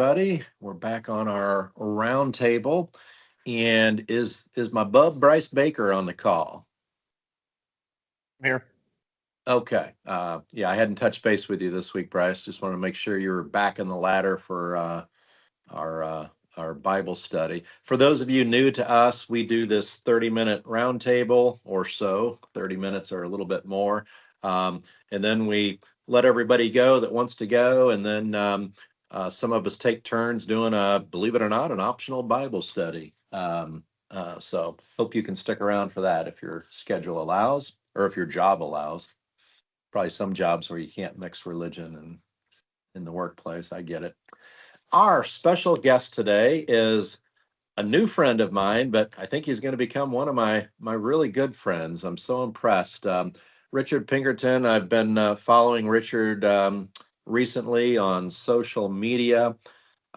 everybody. We're back on our roundtable. And is my bub Bryce Baker on the call? Here. Okay. Yeah, I hadn't touched base with you this week, Bryce. Just want to make sure you were back in the ladder for our Bible study. For those of you new to us, we do this 30-minute roundtable or so. 30 minutes or a little bit more. And then we let everybody go that wants to go. And then some of us take turns doing believe it or not, an optional Bible study. So hope you can stick around for that if your schedule allows or if your job allows. Probably some jobs where you can't mix religion and in the workplace. I get it. Our special guest today is a new friend of mine, but I think he's going to become one of my really good friends. I'm so impressed. Richard Pinkerton, I've been following Richard recently on social media.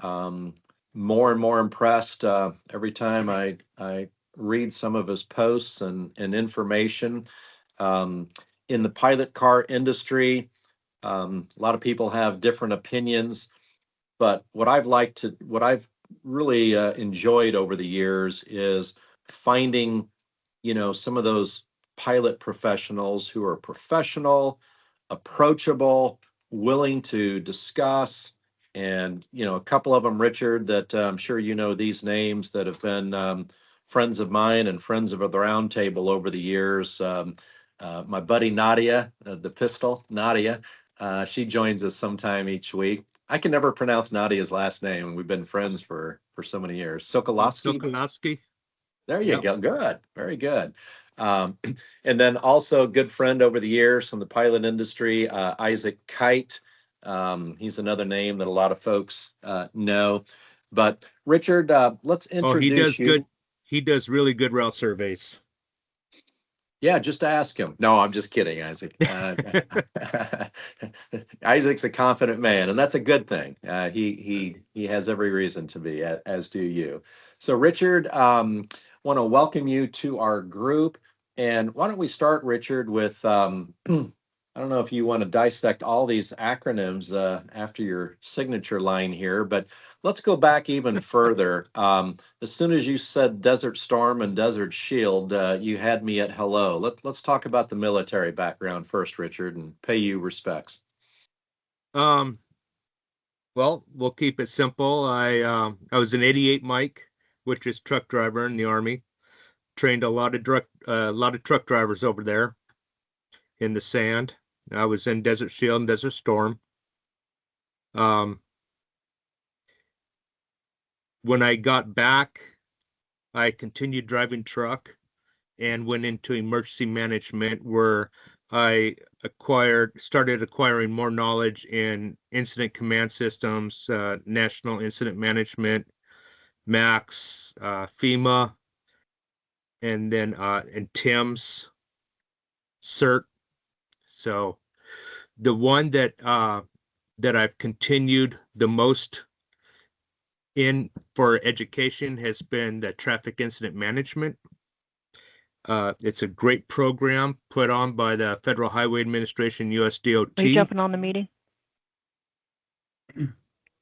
More and more impressed every time I read some of his posts and information. In the pilot car industry, a lot of people have different opinions, but what I've really enjoyed over the years is finding, some of those pilot professionals who are professional, approachable, willing to discuss. And, a couple of them, Richard, that I'm sure you know these names that have been friends of mine and friends of the Roundtable over the years. My buddy Nadia, the pistol, Nadia, she joins us sometime each week. I can never pronounce Nadia's last name, and we've been friends for so many years. Sokolowski. There you go. Good. Very good. And then also a good friend over the years from the pilot industry, Isaac Kite. He's another name that a lot of folks know. But Richard, let's introduce you. He does really good route surveys. Yeah, just ask him. No, I'm just kidding, Isaac. Isaac's a confident man, and that's a good thing. He has every reason to be, as do you. So, Richard, want to welcome you to our group. And why don't we start, Richard, with I don't know if you want to dissect all these acronyms after your signature line here, but let's go back even further. As soon as you said Desert Storm and Desert Shield, you had me at hello. Let's talk about the military background first, Richard, and pay you respects. Well, we'll keep it simple. I was an 88 Mike, which is truck driver in the Army. Trained a lot of truck drivers over there in the sand. I was in Desert Shield and Desert Storm. When I got back, I continued driving truck and went into emergency management, where I started acquiring more knowledge in incident command systems, National Incident Management, MAX, FEMA, and then and TIMS, CERT. So the one that I've continued the most in for education has been the traffic incident management. It's a great program put on by the Federal Highway Administration, USDOT. Are you jumping on the meeting?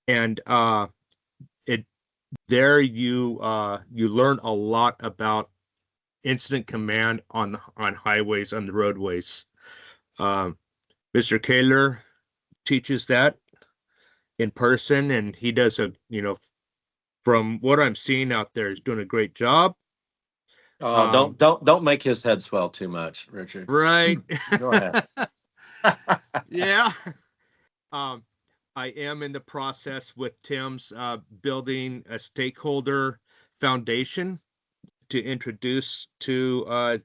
And you learn a lot about incident command on highways, on the roadways. Mr. Kaler teaches that in person, and he does from what I'm seeing out there, he's doing a great job. Don't make his head swell too much, Richard. Right. Go ahead. Yeah. I am in the process with Tim's building a stakeholder foundation to introduce to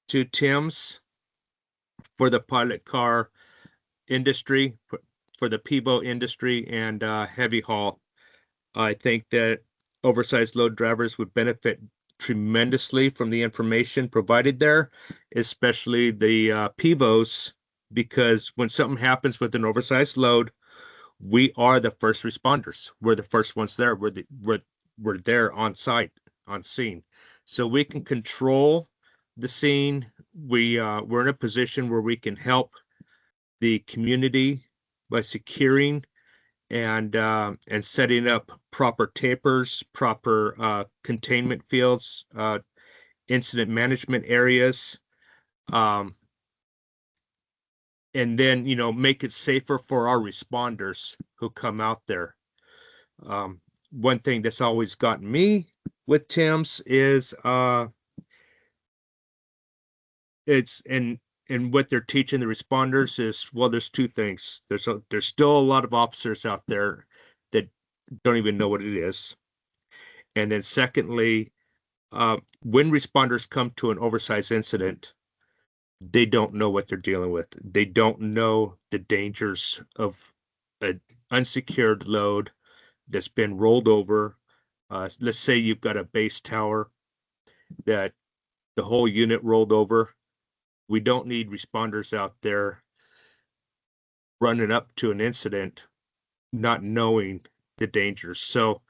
Tim's for the pilot car industry, for the PIVO industry and heavy haul. I think that oversized load drivers would benefit tremendously from the information provided there, especially the PIVOs, because when something happens with an oversized load, we are the first responders. We're the first ones there. We're there on site, on scene. So we can control the scene. We're in a position where we can help the community by securing and setting up proper tapers, proper containment fields, incident management areas, and then make it safer for our responders who come out there. One thing that's always gotten me with Tim's is it's and what they're teaching the responders is, well, there's two things. There's still a lot of officers out there that don't even know what it is. And then secondly, when responders come to an oversized incident, they don't know what they're dealing with. They don't know the dangers of an unsecured load that's been rolled over. Let's say you've got a base tower that the whole unit rolled over. We don't need responders out there running up to an incident not knowing the dangers. So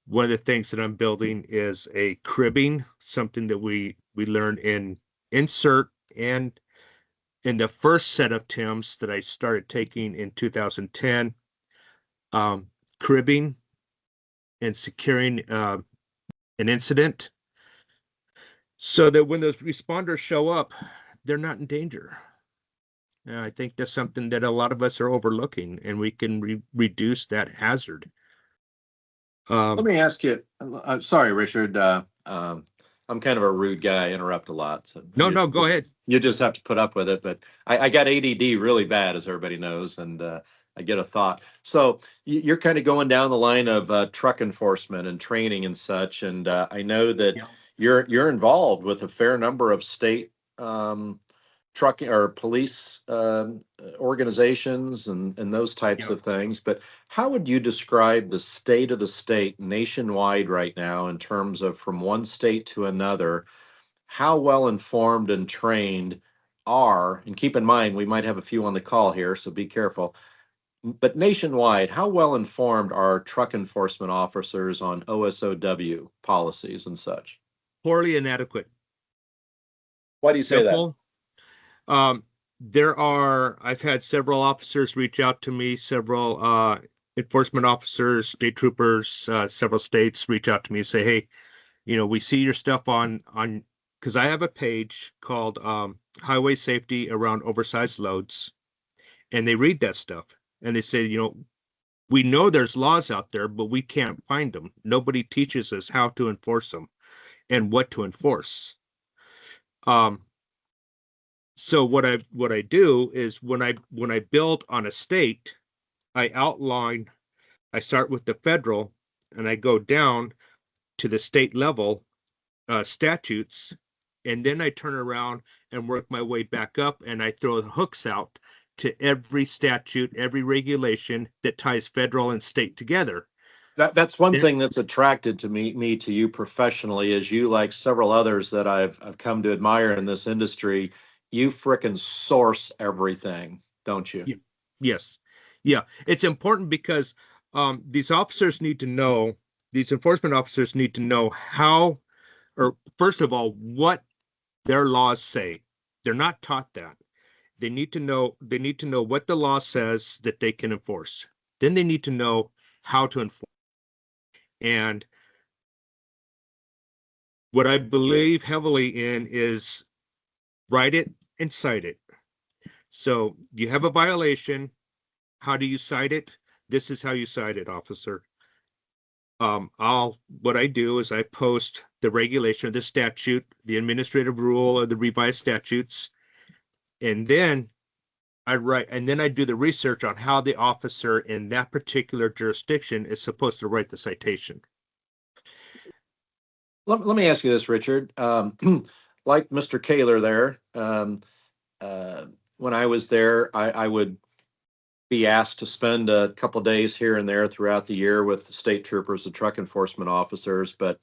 one of the things that I'm building is a cribbing, something that we learned in insert and in the first set of TIMs that I started taking in 2010, cribbing and securing an incident so that when those responders show up, they're not in danger. And I think that's something that a lot of us are overlooking, and we can reduce that hazard. Let me ask you, sorry, Richard, I'm kind of a rude guy. I interrupt a lot. So no, go ahead. You just have to put up with it. But I got ADD really bad, as everybody knows, and I get a thought. So you're kind of going down the line of truck enforcement and training and such. And I know that you're involved with a fair number of state trucking or police organizations and those types of things. But how would you describe the state of the state nationwide right now in terms of from one state to another? How well informed and trained are, and keep in mind, we might have a few on the call here, so be careful. But nationwide, how well informed are truck enforcement officers on OSOW policies and such? Poorly inadequate. Why do you say that? I've had several officers reach out to me, several enforcement officers, state troopers, several states reach out to me and say, hey, we see your stuff on, because I have a page called Highway Safety Around Oversized Loads, and they read that stuff and they say, we know there's laws out there, but we can't find them. Nobody teaches us how to enforce them and what to enforce. So what I do is when I build on a state, I start with the federal and I go down to the state level statutes, and then I turn around and work my way back up, and I throw the hooks out to every statute, every regulation that ties federal and state together. That's one thing that's attracted to me to you professionally, is you, like several others that I've come to admire in this industry, you frickin' source everything, don't you? Yes. Yeah. It's important because these enforcement officers need to know how, or first of all, what their laws say. They're not taught that. They need to know what the law says that they can enforce. Then they need to know how to enforce. And what I believe heavily in is write it and cite it. So you have a violation. How do you cite it? This is how you cite it, officer. What I do is I post the regulation of the statute, the administrative rule, or the revised statutes, and then I do the research on how the officer in that particular jurisdiction is supposed to write the citation. Let me ask you this, Richard. Like Mr. Kaler there, when I was there, I would be asked to spend a couple of days here and there throughout the year with the state troopers, the truck enforcement officers. But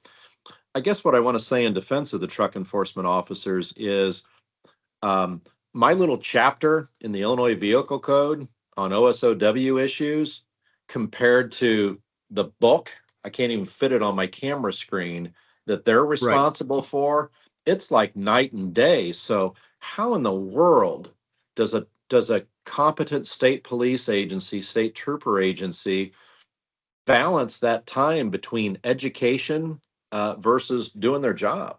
I guess what I want to say in defense of the truck enforcement officers is my little chapter in the Illinois Vehicle Code on OSOW issues compared to the book, I can't even fit it on my camera screen, that they're responsible for. It's like night and day. So how in the world does does a competent state police agency, state trooper agency, balance that time between education versus doing their job?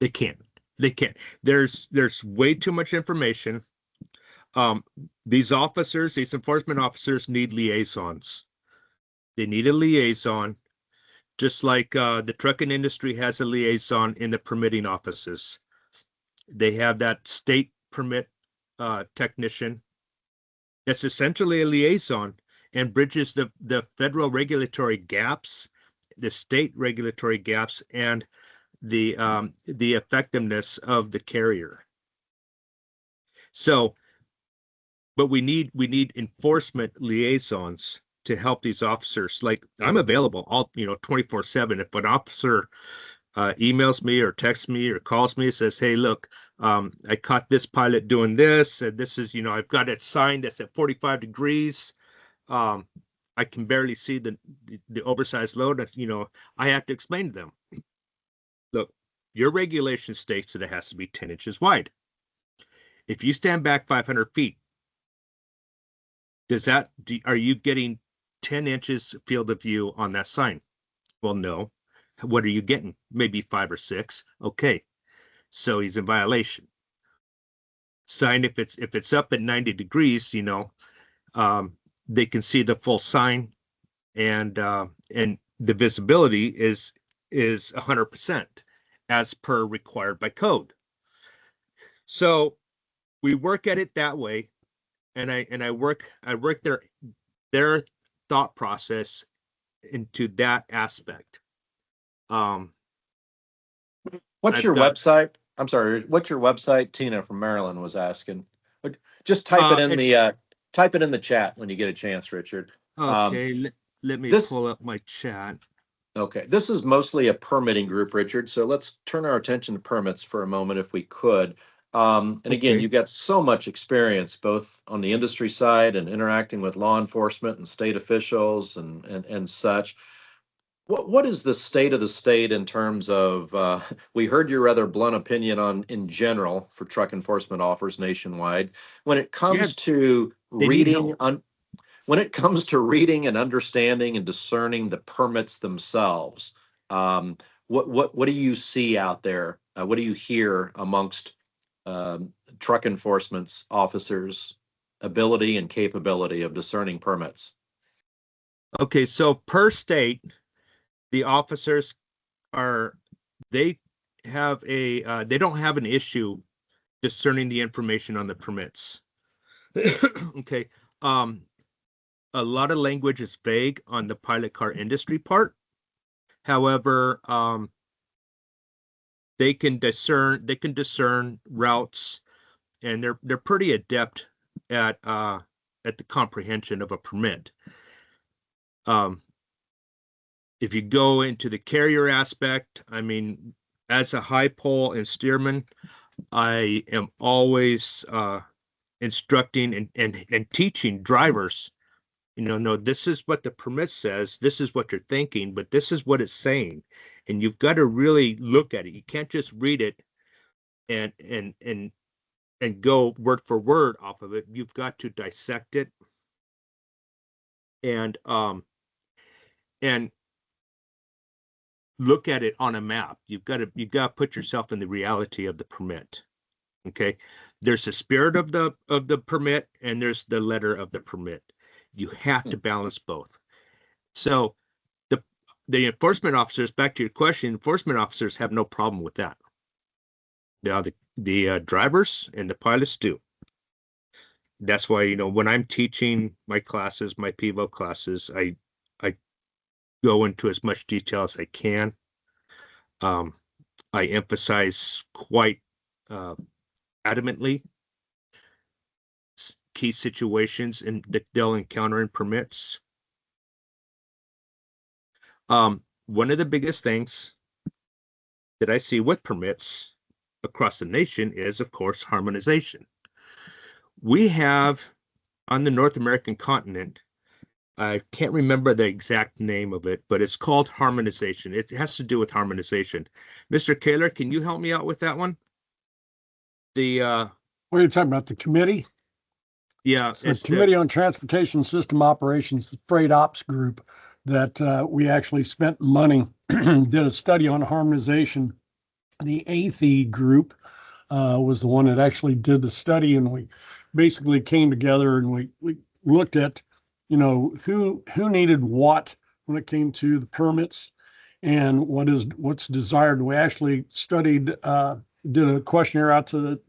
They can't. They can't. There's way too much information. These officers, these enforcement officers need liaisons. They need a liaison, just like the trucking industry has a liaison in the permitting offices. They have that state permit technician. That's essentially a liaison and bridges the federal regulatory gaps, the state regulatory gaps, and the effectiveness of the carrier. So, but we need enforcement liaisons to help these officers. Like, I'm available all 24/7. If an officer emails me or texts me or calls me, says, "Hey, look, I caught this pilot doing this, and this is, I've got it signed that's at 45 degrees. I can barely see the oversized load." I have to explain to them, look, your regulation states that it has to be 10 inches wide. If you stand back 500 feet, are you getting 10 inches field of view on that sign? Well, no. What are you getting? Maybe 5 or 6. Okay. So he's in violation. Sign, if it's up at 90 degrees, they can see the full sign, and the visibility is 100% as per required by code. So we work at it that way, and I work their thought process into that aspect. What's your website? I'm sorry. What's your website? Tina from Maryland was asking. Just type it in the chat when you get a chance, Richard. Okay, let me pull up my chat. Okay, this is mostly a permitting group, Richard. So let's turn our attention to permits for a moment, if we could. And again, you've got so much experience both on the industry side and interacting with law enforcement and state officials and such. What is the state of the state in terms of, we heard your rather blunt opinion on in general for truck enforcement offers nationwide. When it comes to reading, when it comes to reading and understanding and discerning the permits themselves, what do you see out there? What do you hear amongst truck enforcement officers' ability and capability of discerning permits? Okay, so per state, the officers they don't have an issue discerning the information on the permits. Okay. A lot of language is vague on the pilot car industry part. However, they can discern routes, and they're pretty adept at the comprehension of a permit. If you go into the carrier aspect, I mean, as a high pole and steerman, I am always instructing and teaching drivers, no, this is what the permit says, this is what you're thinking, but this is what it's saying. And you've got to really look at it. You can't just read it and go word for word off of it. You've got to dissect it and look at it on a map. You've got to put yourself in the reality of the permit. Okay, there's the spirit of the permit and there's the letter of the permit. You have to balance both. So the enforcement officers, back to your question, enforcement officers have no problem with that. Now the drivers and the pilots do. That's why, when I'm teaching my classes, my PIVO classes, I go into as much detail as I can. I emphasize quite adamantly key situations that they'll encounter in permits. One of the biggest things that I see with permits across the nation is, of course, harmonization. We have on the North American continent, I can't remember the exact name of it, but it's called harmonization. It has to do with harmonization. Mr. Kaler, can you help me out with that one? What are you talking about? The committee? Yeah, It's the it's Committee on Transportation System Operations, the Freight Ops Group, that we actually spent money, did a study on harmonization. The ATHE group was the one that actually did the study, and we basically came together and we looked at, who needed what when it came to the permits and what's desired. We actually studied, did a questionnaire out to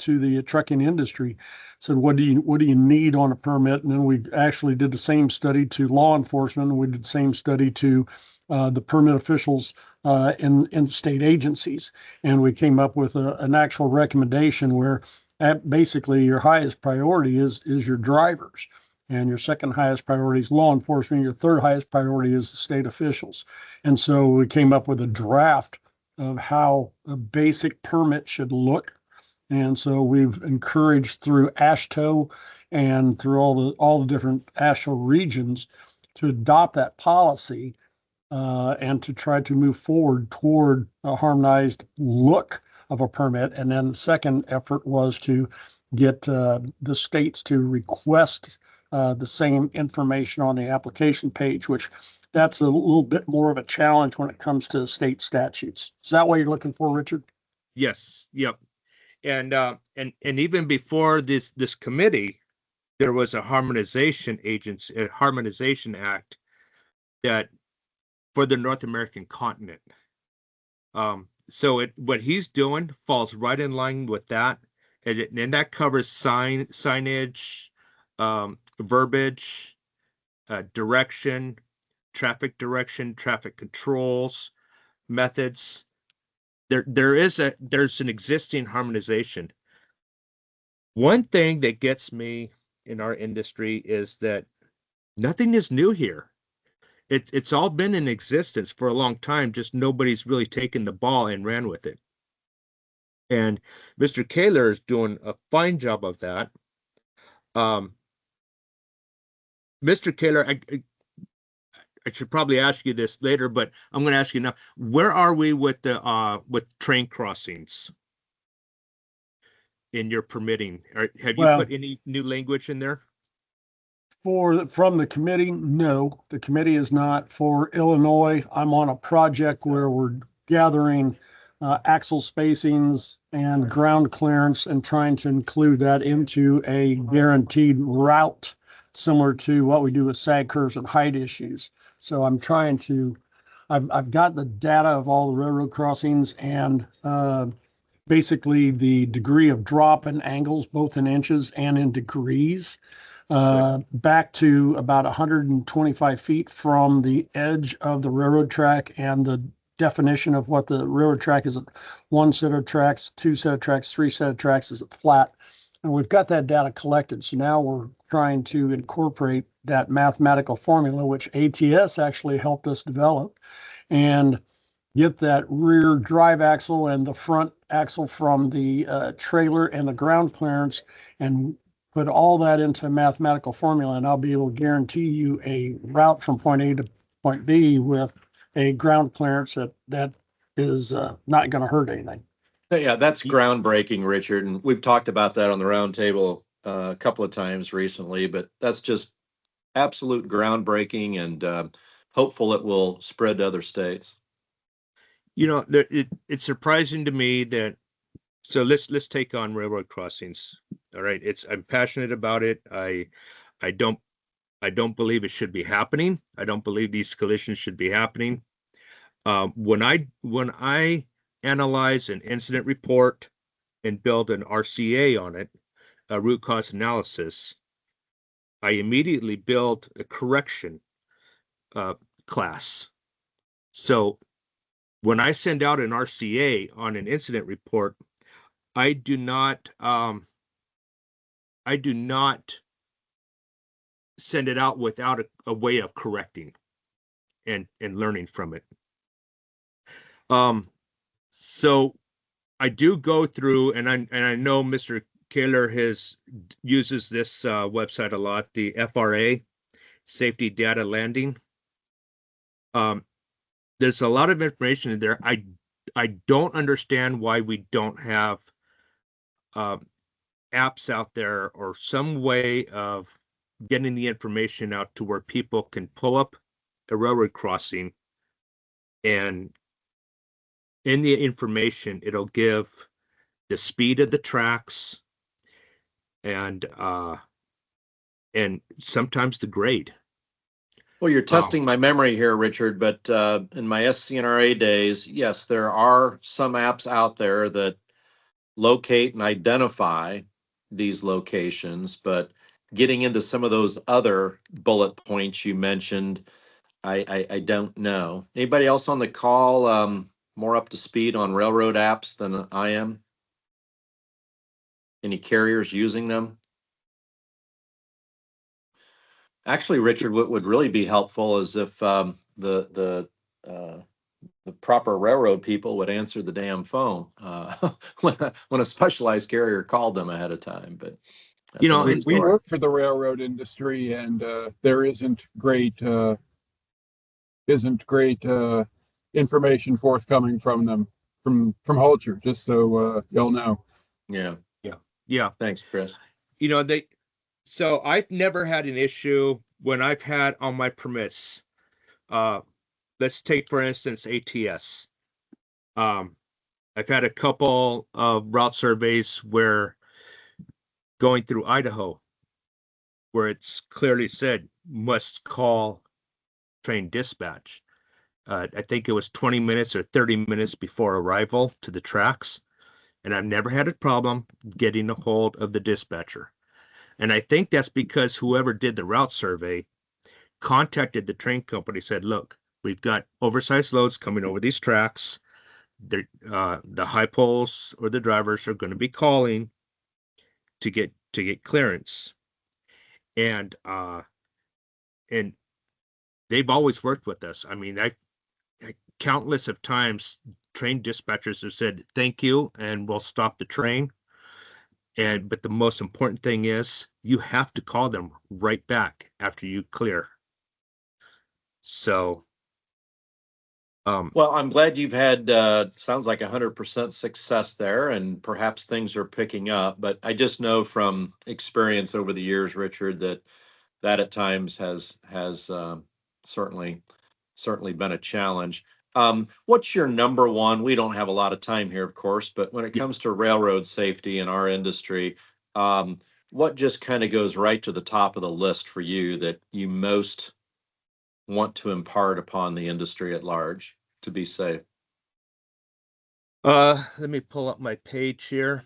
the trucking industry, said, what do you need on a permit? And then we actually did the same study to law enforcement, and we did the same study to the permit officials in state agencies. And we came up with an actual recommendation where basically your highest priority is your drivers, and your second highest priority is law enforcement. Your third highest priority is the state officials. And so we came up with a draft of how a basic permit should look. And so we've encouraged through AASHTO and through all the different AASHTO regions to adopt that policy and to try to move forward toward a harmonized look of a permit. And then the second effort was to get the states to request the same information on the application page, which that's a little bit more of a challenge when it comes to state statutes. Is that what you're looking for, Richard? Yes. Yep. And even before this committee, there was a harmonization act that for the North American continent. So what he's doing falls right in line with that, and that covers signage, verbiage, direction, traffic controls, methods. There's an existing harmonization. One thing that gets me in our industry is that nothing is new here. It's all been in existence for a long time, just nobody's really taken the ball and ran with it. And Mr. Kaler is doing a fine job of that. Mr. Kaler, I should probably ask you this later, but I'm going to ask you now. Where are we with the with train crossings in your permitting? Have you put any new language in there? From the committee, no, the committee is not. For Illinois, I'm on a project where we're gathering axle spacings and ground clearance and trying to include that into a guaranteed route, similar to what we do with sag curves and height issues. So I'm trying to, I've got the data of all the railroad crossings and basically the degree of drop and angles, both in inches and in degrees. Back to about 125 feet from the edge of the railroad track, and the definition of what the railroad track is: one set of tracks, two set of tracks, three set of tracks, is it flat? And we've got that data collected. So now we're trying to incorporate that mathematical formula, which ATS actually helped us develop, and get that rear drive axle and the front axle from the trailer and the ground clearance, and put all that into a mathematical formula, and I'll be able to guarantee you a route from point A to point B with a ground clearance that is not going to hurt anything. Yeah, that's groundbreaking, Richard. And we've talked about that on the roundtable a couple of times recently, but that's just absolute groundbreaking, and hopeful it will spread to other states. It's surprising to me that, so let's take on railroad crossings. All right. I'm passionate about it. I don't believe it should be happening. I don't believe these collisions should be happening. When I analyze an incident report and build an RCA on it, a root cause analysis, I immediately build a correction class. So when I send out an RCA on an incident report, I do not send it out without a way of correcting and learning from it. So I do go through, and I know Mr. Kaler uses this website a lot, the FRA, Safety Data Landing. There's a lot of information in there. I don't understand why we don't have apps out there or some way of getting the information out to where people can pull up a railroad crossing, and in the information, it'll give the speed of the tracks and sometimes the grade. Well, you're testing my memory here, Richard, but in my SCNRA days, yes, there are some apps out there that locate and identify these locations, but getting into some of those other bullet points you mentioned, I don't know. Anybody else on the call more up to speed on railroad apps than I am? Any carriers using them? Actually, Richard, what would really be helpful is if the proper railroad people would answer the damn phone when a specialized carrier called them ahead of time. But that's another and We story. work for the railroad industry, and there isn't great information forthcoming from them from Holcher. Just so y'all know. Yeah. Thanks, Chris. So I've never had an issue when I've had on my permits. Let's take, for instance, ATS. I've had a couple of route surveys where going through Idaho, where it's clearly said must call train dispatch. I think it was 20 minutes or 30 minutes before arrival to the tracks. And I've never had a problem getting a hold of the dispatcher. And I think that's because whoever did the route survey contacted the train company, said, look, we've got oversized loads coming over these tracks. The high poles or the drivers are going to be calling to get clearance. And they've always worked with us. I mean, I countless of times train dispatchers have said thank you and we'll stop the train. But the most important thing is you have to call them right back after you clear. So well, I'm glad you've had sounds like 100% success there, and perhaps things are picking up. But I just know from experience over the years, Richard, that at times has certainly been a challenge. What's your number one? We don't have a lot of time here, of course, but when it comes to railroad safety in our industry, what just kind of goes right to the top of the list for you that you most want to impart upon the industry at large to be safe? let me pull up my page here.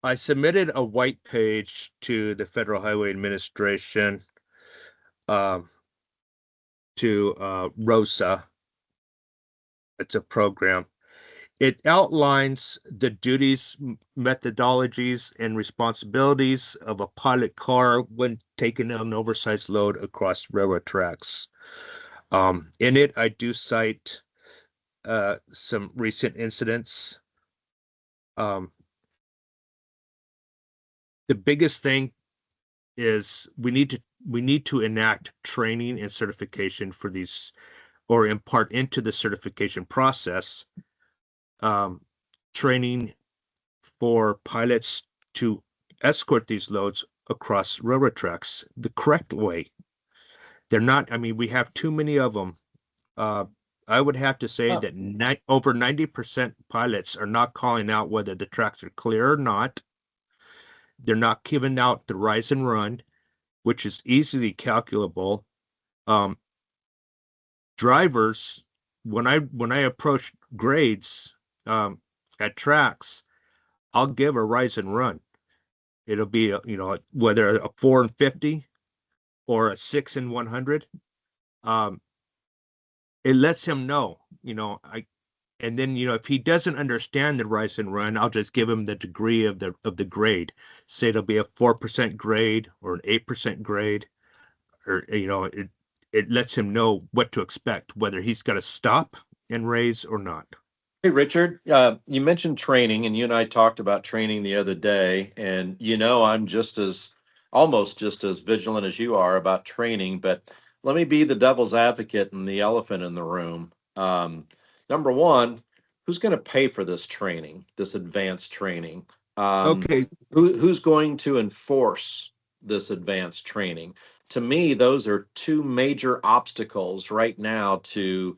I submitted a white page to the Federal Highway Administration, to ROSA. It's a program. It outlines the duties, methodologies, and responsibilities of a pilot car when taking an oversized load across railroad tracks. In it, I do cite some recent incidents. The biggest thing is we need to enact training and certification for these, or impart into the certification process, training for pilots to escort these loads across railroad tracks the correct way. They're not, I mean, we have too many of them. I would have to say that over 90% pilots are not calling out whether the tracks are clear or not. They're not giving out the rise and run, which is easily calculable. Drivers, when I approach grades at tracks, I'll give a rise and run. It'll be whether a 4 and 50 or a 6 and 100. It lets him know, and then if he doesn't understand the rise and run, I'll just give him the degree of the grade. Say it'll be a 4% grade or an 8% grade, or it lets him know what to expect, whether he's got to stop and raise or not. Hey, Richard, you mentioned training, and you and I talked about training the other day, and I'm almost just as vigilant as you are about training, but let me be the devil's advocate and the elephant in the room. Number one, who's going to pay for this training, this advanced training? Okay, Who's going to enforce this advanced training? To me, those are two major obstacles right now to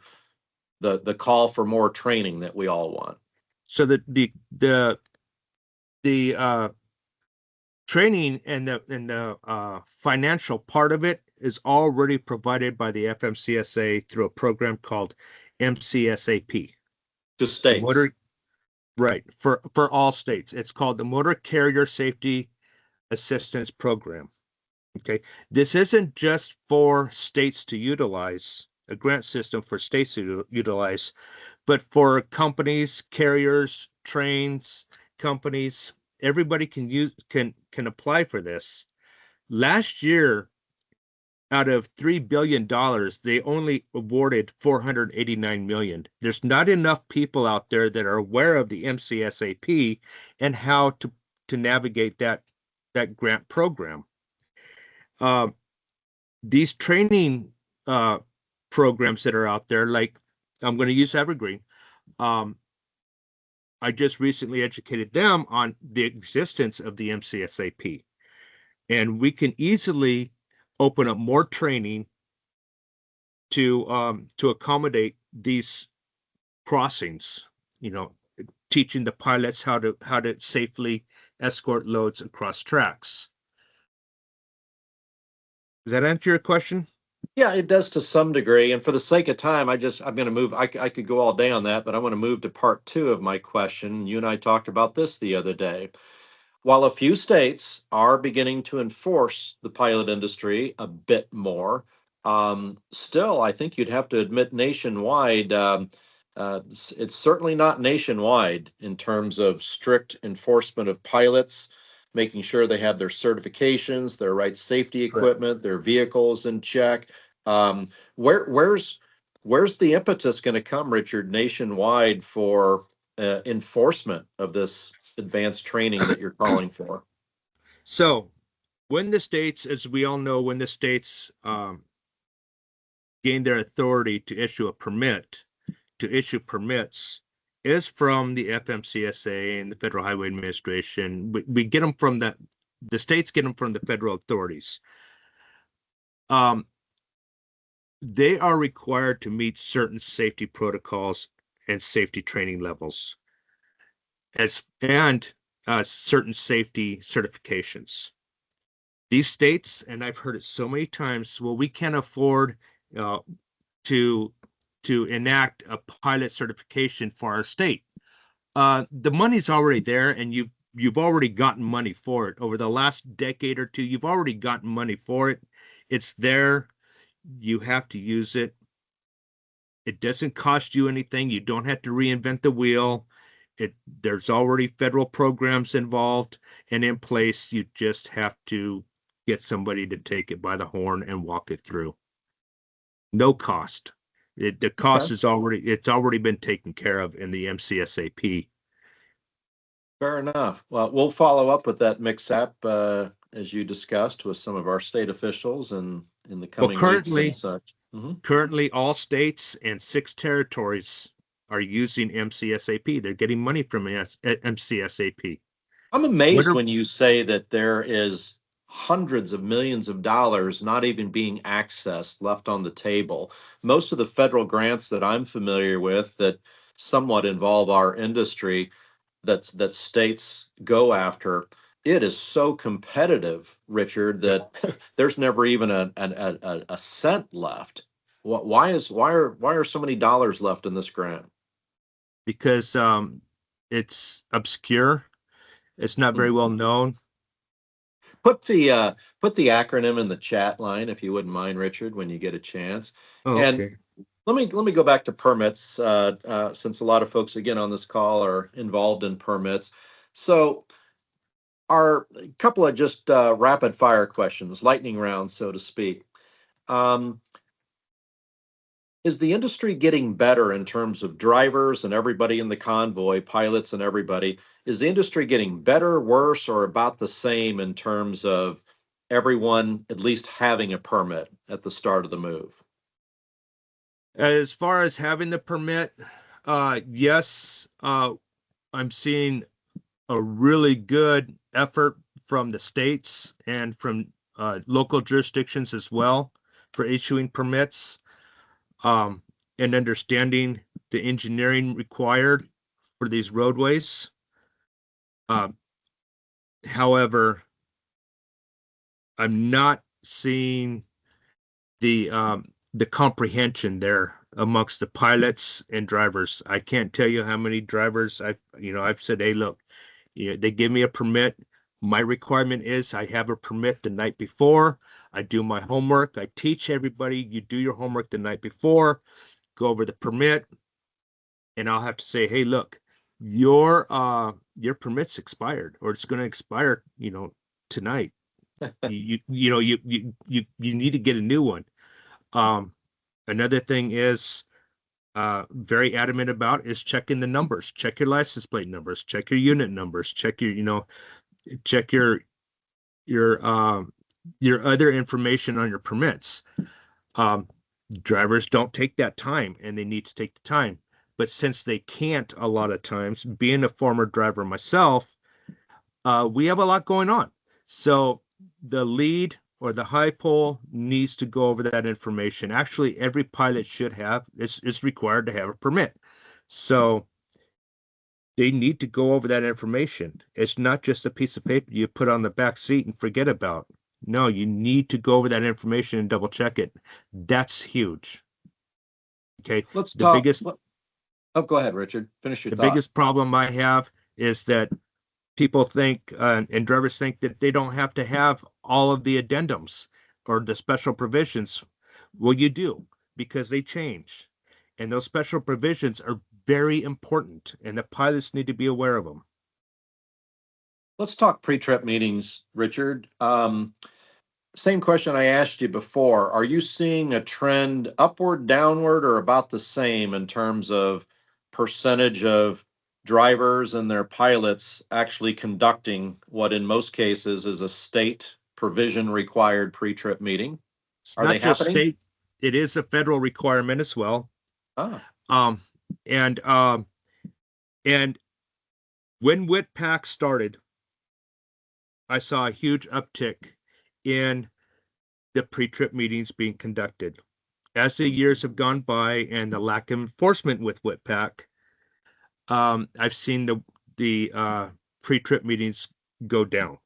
the call for more training that we all want. so the training and the financial part of it is already provided by the FMCSA through a program called MCSAP. To The states. motor, right, for all states. It's called the Motor Carrier Safety Assistance Program. Okay, this isn't just for states to utilize, a grant system for states to utilize, but for companies, carriers, trains, companies, everybody can use can apply for this. Last year, out of $3 billion, they only awarded 489 million. There's not enough people out there that are aware of the MCSAP and how to navigate that grant program. These training programs that are out there, like I'm going to use Evergreen. I just recently educated them on the existence of the MCSAP, and we can easily open up more training to accommodate these crossings. You know, teaching the pilots how to safely escort loads across tracks. Does that answer your question? Yeah, it does to some degree. And for the sake of time, I'm going to move. I could go all day on that, but I want to move to part two of my question. You and I talked about this the other day. While a few states are beginning to enforce the pilot industry a bit more, still, I think you'd have to admit nationwide, it's certainly not nationwide in terms of strict enforcement of pilots, making sure they have their certifications, their right safety equipment, their vehicles in check. Where's the impetus going to come, Richard, nationwide for enforcement of this advanced training that you're calling for? So when the states, as we all know, when the states gain their authority to issue permits is from the FMCSA and the Federal Highway Administration. We get them from the states get them from the federal authorities. They are required to meet certain safety protocols and safety training levels and certain safety certifications. These states, and I've heard it so many times, well, we can't afford to enact a pilot certification for our state. The money's already there, and you've already gotten money for it. Over the last decade or two, you've already gotten money for it. It's there. You have to use it. It doesn't cost you anything. You don't have to reinvent the wheel. There's already federal programs involved and in place. You just have to get somebody to take it by the horn and walk it through. No cost. The cost is already been taken care of in the MCSAP. Fair enough. Well, we'll follow up with that mix-up as you discussed with some of our state officials and in the coming weeks and such. Currently, all states and 6 territories are using MCSAP. They're getting money from MCSAP. I'm amazed when you say that there is hundreds of millions of dollars not even being accessed, left on the table. Most of the federal grants that I'm familiar with that somewhat involve our industry that states go after, it is so competitive, Richard, that there's never even a cent left. Why are so many dollars left in this grant? Because it's obscure. It's not very well known. Put the acronym in the chat line if you wouldn't mind, Richard, when you get a chance. Oh, and okay. let me go back to permits, since a lot of folks again on this call are involved in permits. So our couple of just rapid fire questions, lightning round, so to speak. Is the industry getting better in terms of drivers and everybody in the convoy, pilots and everybody? Is the industry getting better, worse, or about the same in terms of everyone at least having a permit at the start of the move? As far as having the permit, yes, I'm seeing a really good effort from the states and from local jurisdictions as well for issuing permits, and understanding the engineering required for these roadways. However, I'm not seeing the comprehension there amongst the pilots and drivers. I can't tell you how many drivers I've said, hey, look, they give me a permit. My requirement is I have a permit the night before. I do my homework. I teach everybody, you do your homework the night before, go over the permit, and I'll have to say, hey, look, your permit's expired, or it's going to expire, tonight. you need to get a new one. Another thing is very adamant about is checking the numbers. Check your license plate numbers, check your unit numbers, check your other information on your permits. Drivers don't take that time, and they need to take the time. But since they can't, a lot of times, being a former driver myself, we have a lot going on. So the lead or the high pole needs to go over that information. Actually, every pilot should have, it's required to have a permit. So they need to go over that information. It's not just a piece of paper you put on the back seat and forget about. No, you need to go over that information and double check it. That's huge. Okay. Let's The talk. biggest Oh, go ahead, Richard. Finish your the thought. biggest problem I have is that people think and drivers think that they don't have to have all of the addendums or the special provisions. Well, you do, because they change, and those special provisions are very important, and the pilots need to be aware of them. Let's talk pre-trip meetings, Richard. Same question I asked you before. Are you seeing a trend upward, downward, or about the same in terms of percentage of drivers and their pilots actually conducting what in most cases is a state provision required pre-trip meeting? It's Are not they just happening? state, it is a federal requirement as well. Ah, And when WITPAC started, I saw a huge uptick in the pre-trip meetings being conducted. As the years have gone by and the lack of enforcement with WITPAC, I've seen the pre-trip meetings go down.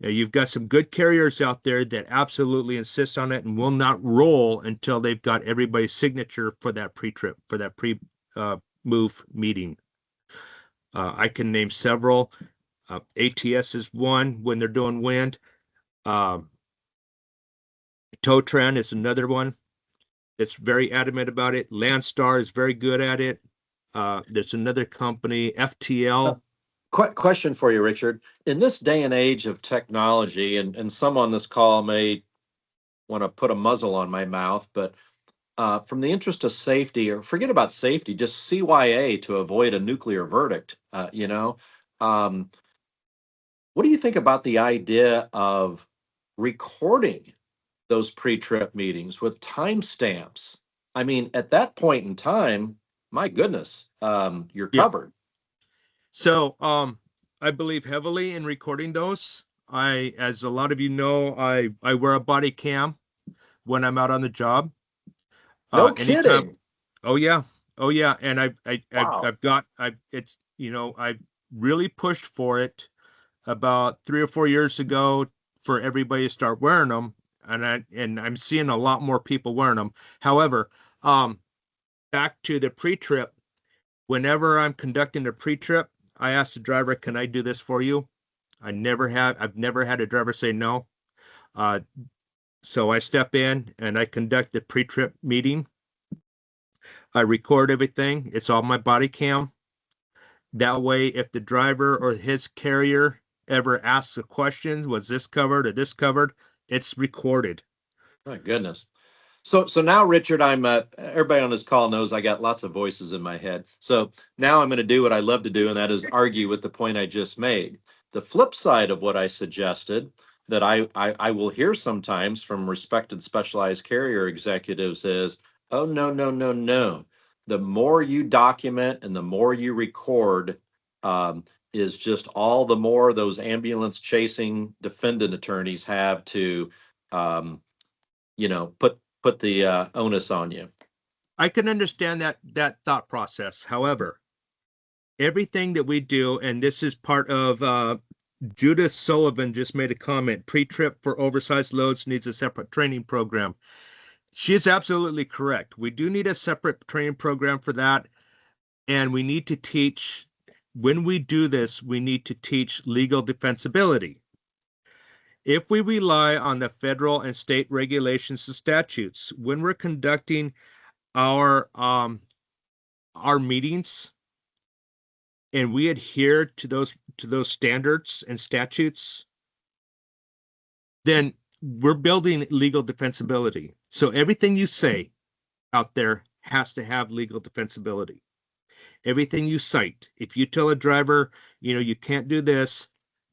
Now, you've got some good carriers out there that absolutely insist on it and will not roll until they've got everybody's signature for that pre-trip, for that pre-move meeting. I can name several. ATS is one when they're doing wind. Totran is another one that's very adamant about it. Landstar is very good at it. There's another company, FTL. question for you, Richard. In this day and age of technology, and some on this call may want to put a muzzle on my mouth, but from the interest of safety, or forget about safety, just CYA to avoid a nuclear verdict, what do you think about the idea of recording those pre-trip meetings with timestamps? I mean, at that point in time, my goodness, you're Yeah. covered. So I believe heavily in recording those. As a lot of you know, I wear a body cam when I'm out on the job. No Anytime. kidding. Oh yeah. And I've Wow. I really pushed for it about 3 or 4 years ago for everybody to start wearing them, and I'm seeing a lot more people wearing them. However, back to the pre-trip, whenever I'm conducting a pre-trip, I ask the driver, can I do this for you? I've never had a driver say no. So I step in and I conduct the pre-trip meeting. I record everything. It's on my body cam. That way, if the driver or his carrier ever asks a question, was this covered or this covered, it's recorded. My goodness. So now, Richard, I'm everybody on this call knows I got lots of voices in my head. So now I'm going to do what I love to do, and that is argue with the point I just made. The flip side of what I suggested that I will hear sometimes from respected specialized carrier executives is, oh, no. The more you document and the more you record, is just all the more those ambulance chasing defendant attorneys have to, put the onus on you. I can understand that thought process. However, everything that we do, and this is part of Judith Sullivan just made a comment, pre-trip for oversized loads needs a separate training program. She is absolutely correct. We do need a separate training program for that. And we need to teach, when we do this, we need to teach legal defensibility. If we rely on the federal and state regulations and statutes, when we're conducting our meetings and we adhere to those standards and statutes, then we're building legal defensibility. So everything you say out there has to have legal defensibility. Everything you cite. If you tell a driver, you can't do this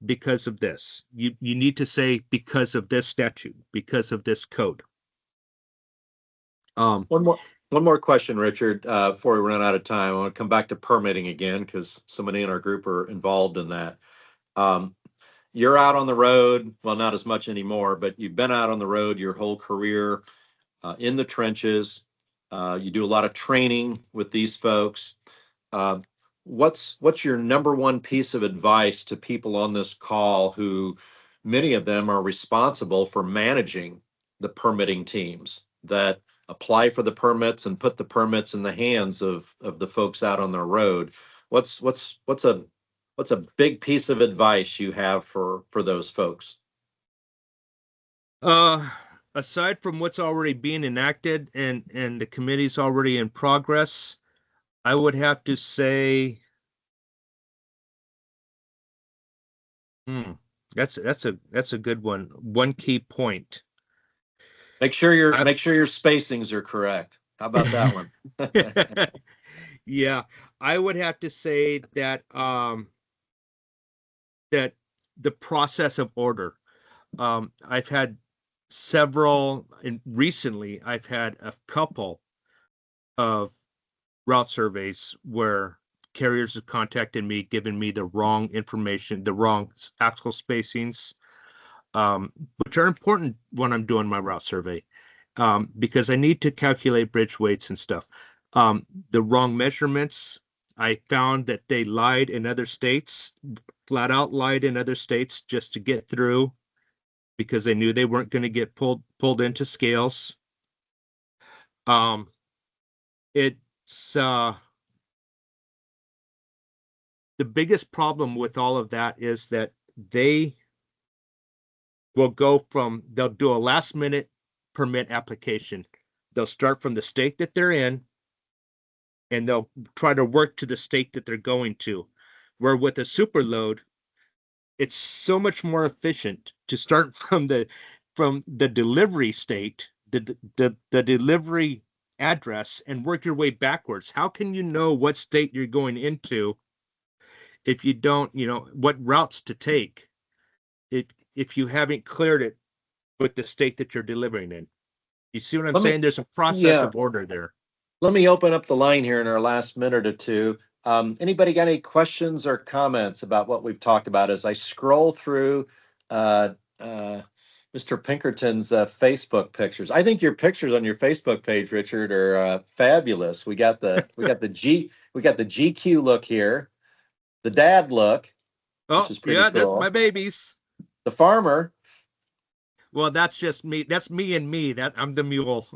because of this, you need to say because of this statute, because of this code. One more question, Richard, before we run out of time. I want to come back to permitting again because so many in our group are involved in that. You're out on the road, well, not as much anymore, but you've been out on the road your whole career, in the trenches. You do a lot of training with these folks. What's your number one piece of advice to people on this call who many of them are responsible for managing the permitting teams that apply for the permits and put the permits in the hands of the folks out on the road? What's a big piece of advice you have for those folks? Aside from what's already being enacted and the committee's already in progress, I would have to say, that's a good one. One key point. Make sure your spacings are correct. How about that one? Yeah, I would have to say that that the process of order. I've had several, and recently I've had a couple of route surveys where carriers have contacted me, given me the wrong information, the wrong axle spacings, which are important when I'm doing my route survey, because I need to calculate bridge weights and stuff. The wrong measurements. I found that they lied in other states, flat out lied in other states just to get through, because they knew they weren't going to get pulled into scales. It's the biggest problem with all of that is that they will they'll do a last minute permit application. They'll start from the state that they're in, and they'll try to work to the state that they're going to. Where with a super load, it's so much more efficient to start from the delivery state, the delivery address, and work your way backwards. How can you know what state you're going into if you don't, what routes to take if you haven't cleared it with the state that you're delivering in? You see what I'm saying? There's a process of order there. Let me open up the line here in our last minute or two. Anybody got any questions or comments about what we've talked about as I scroll through Mr. Pinkerton's Facebook pictures? I think your pictures on your Facebook page, Richard, are fabulous. We got the GQ look here, the dad look, which is pretty cool. That's my babies. The farmer. Well, that's just me. That's me and me. I'm the mule.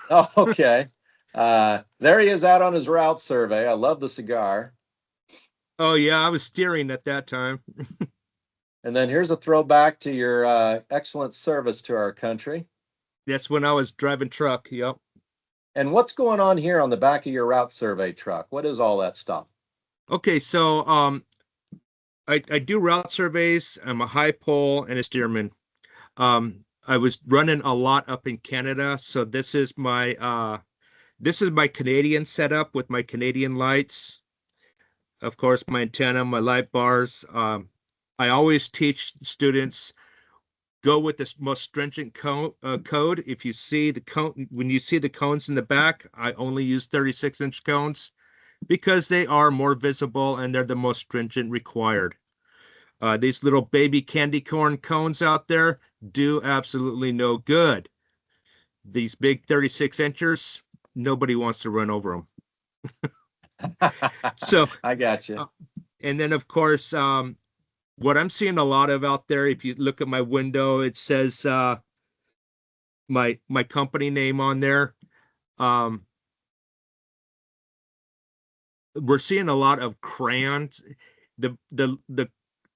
Oh, okay. There he is out on his route survey. I love the cigar. Oh yeah, I was steering at that time. And then here's a throwback to your excellent service to our country. That's when I was driving truck. Yep. And what's going on here on the back of your route survey truck? What is all that stuff? Okay, so I do route surveys. I'm a high pole and a steerman. I was running a lot up in Canada, so this is my Canadian setup with my Canadian lights. Of course, my antenna, my light bars. I always teach students, go with the most stringent code. If you see the cone, when you see the cones in the back, I only use 36-inch cones because they are more visible and they're the most stringent required. These little baby candy corn cones out there do absolutely no good. These big 36 inchers, nobody wants to run over them. So I got you. and then of course, what I'm seeing a lot of out there, if you look at my window, it says my company name on there. We're seeing a lot of crayons. The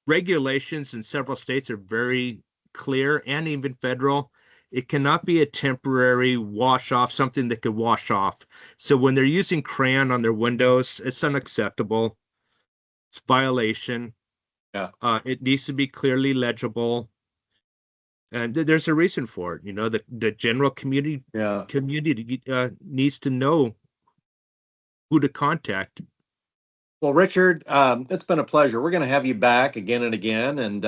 regulations in several states are very clear, and even federal. It cannot be a temporary wash off, something that could wash off. So when they're using crayon on their windows, it's unacceptable. It's violation. Yeah. It needs to be clearly legible. And there's a reason for it. You know, the general community needs to know who to contact. Well, Richard, it's been a pleasure. We're going to have you back again and again. And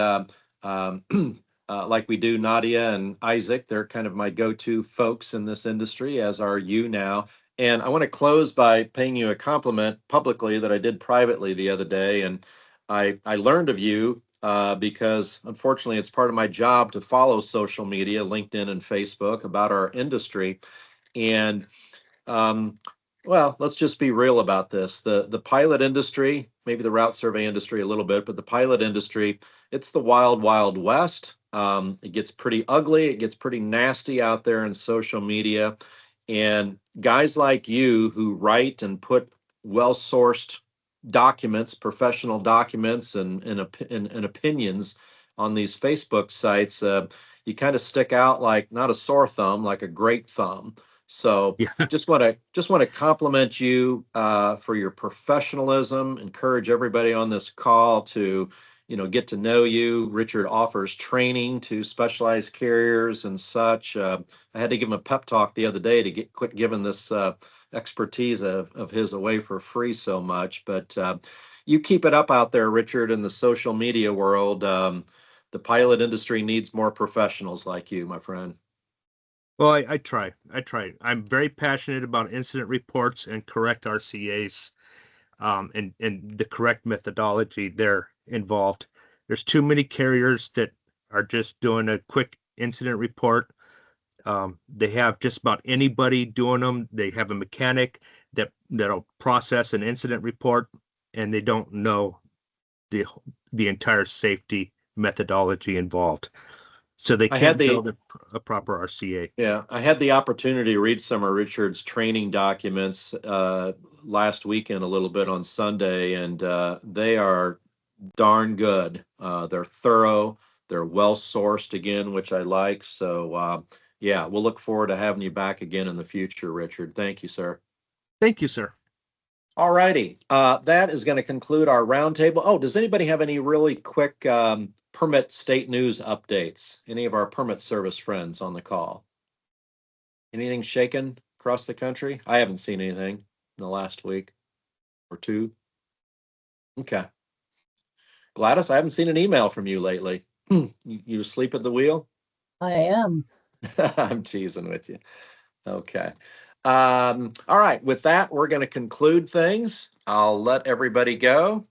like we do Nadia and Isaac, they're kind of my go-to folks in this industry, as are you now. And I want to close by paying you a compliment publicly that I did privately the other day. And I learned of you because unfortunately it's part of my job to follow social media, LinkedIn and Facebook, about our industry. And well, let's just be real about this. The pilot industry, maybe the route survey industry a little bit, but the pilot industry, it's the wild, wild west. It gets pretty ugly. It gets pretty nasty out there in social media. And guys like you who write and put well-sourced documents, professional documents and opinions on these Facebook sites, you kind of stick out like not a sore thumb, like a great thumb. So Yeah. just want to compliment you for your professionalism. Encourage everybody on this call to, get to know you. Richard offers training to specialized carriers and such. I had to give him a pep talk the other day to quit giving this expertise of his away for free so much. But you keep it up out there, Richard, in the social media world. The pilot industry needs more professionals like you, my friend. Well, I try. I'm very passionate about incident reports and correct RCAs, and the correct methodology there involved. There's too many carriers that are just doing a quick incident report. They have just about anybody doing them. They have a mechanic that'll process an incident report, and they don't know the entire safety methodology involved. So they can't build a proper RCA. Yeah, I had the opportunity to read some of Richard's training documents last weekend a little bit on Sunday, and they are darn good. They're thorough. They're well-sourced again, which I like. So, yeah, we'll look forward to having you back again in the future, Richard. Thank you, sir. Thank you, sir. All righty. That is going to conclude our roundtable. Oh, does anybody have any really quick permit state news updates? Any of our permit service friends on the call? Anything shaken across the country? I haven't seen anything in the last week or two. Okay. Gladys, I haven't seen an email from you lately. You asleep at the wheel? I am. I'm teasing with you. Okay. All right. With that, we're going to conclude things. I'll let everybody go.